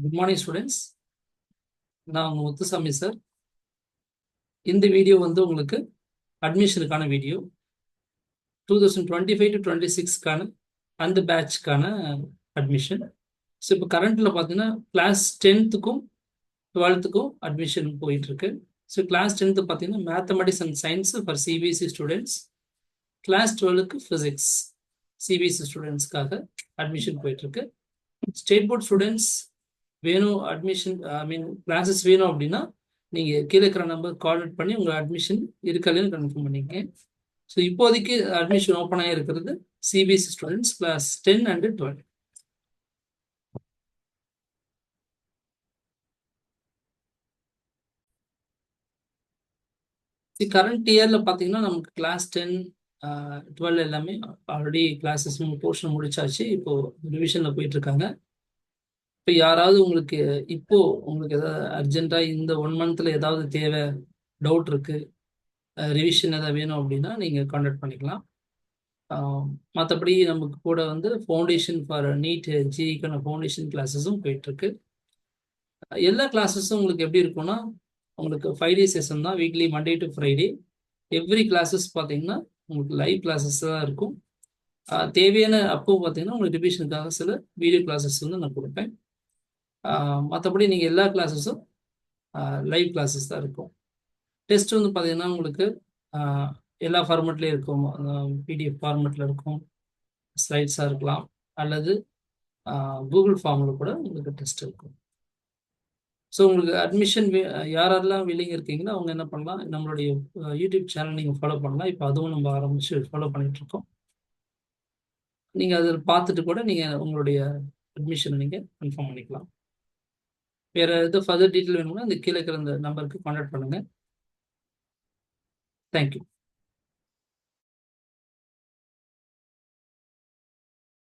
Good morning students. நான் உங்கள் Muthusamy sir. இந்த வீடியோ வந்து உங்களுக்கு அட்மிஷனுக்கான வீடியோ 2025 to 26க்கான அந்த பேட்ச்க்கான அட்மிஷன். ஸோ இப்போ கரண்ட்டில் பார்த்தீங்கன்னா கிளாஸ் 10த்துக்கும் 12த்துக்கும் அட்மிஷன் போயிட்டுருக்கு. ஸோ கிளாஸ் 10த்து பார்த்தீங்கன்னா mathematics and science for CBSE students, class 12க்கு ஃபிசிக்ஸ் சிபிஎஸ்சி ஸ்டூடெண்ட்ஸ்க்காக அட்மிஷன் போயிட்டுருக்கு. ஸ்டேட் போர்ட் ஸ்டூடெண்ட்ஸ் வேணும் அட்மிஷன், கிளாஸஸ் வேணும் அப்படின்னா நீங்கள் கீழே இருக்கிற நம்பர் கால்அவுட் பண்ணி உங்கள் அட்மிஷன் இருக்கலன்னு கன்ஃபார்ம் பண்ணிங்க. ஸோ இப்போதைக்கு அட்மிஷன் ஓப்பன் ஆகிருக்கிறது CBSE students class 10 and 12. Current இயரில் பார்த்தீங்கன்னா நமக்கு கிளாஸ் 10 12 எல்லாமே ஆல்ரெடி கிளாஸஸ் போர்ஷன் முடிச்சாச்சு. இப்போது ரிவிஷனில் போயிட்டுருக்காங்க. இப்போ யாராவது உங்களுக்கு உங்களுக்கு ஏதாவது அர்ஜென்ட்டாக இந்த 1 monthல ஏதாவது தேவை, டவுட் இருக்குது, ரிவிஷன் எதாவது வேணும் அப்படின்னா நீங்கள் கான்டாக்ட் பண்ணிக்கலாம். மற்றபடி நமக்கு கூட வந்து ஃபவுண்டேஷன் ஃபார் நீட் ஜிஇக்கான ஃபவுண்டேஷன் கிளாஸஸும் போயிட்டுருக்கு. எல்லா கிளாஸஸும் உங்களுக்கு எப்படி இருக்கும்னா உங்களுக்கு 5 days செஷன் தான், weekly Monday to Friday. Every classes பார்த்தீங்கன்னா உங்களுக்கு லைவ் கிளாஸஸ் தான் இருக்கும். தேவையான அப்போ பார்த்தீங்கன்னா உங்களுக்கு ரிவிஷனுக்காக சில வீடியோ கிளாஸஸ் வந்து நான் கொடுப்பேன். மற்றபடி நீங்கள் எல்லா கிளாஸஸும் லைவ் கிளாஸஸ் தான் இருக்கும். டெஸ்ட் வந்து பார்த்தீங்கன்னா உங்களுக்கு எல்லா ஃபார்மெட்லேயும் இருக்கும். பிடிஎஃப் ஃபார்மெட்டில் இருக்கும், ஸ்லைட்ஸாக இருக்கலாம், அல்லது கூகுள் ஃபார்மில் கூட உங்களுக்கு டெஸ்ட் இருக்கும். ஸோ உங்களுக்கு அட்மிஷன் யாரெல்லாம் வில்லிங் இருக்கீங்கன்னா அவங்க என்ன பண்ணலாம், நம்மளுடைய யூடியூப் சேனல் நீங்கள் ஃபாலோ பண்ணலாம். இப்போ அதுவும் நம்ம ஆரம்பித்து ஃபாலோ பண்ணிகிட்ருக்கோம். நீங்கள் அதில் பார்த்துட்டு கூட நீங்கள் உங்களுடைய அட்மிஷனை நீங்கள் கன்ஃபார்ம் பண்ணிக்கலாம். வேறு எது ஃபர்தர் டீட்டெயில் வேணும்னா இந்த கீழே இருக்கிற இந்த நம்பருக்கு கான்டாக்ட் பண்ணுங்கள். தேங்க்யூ.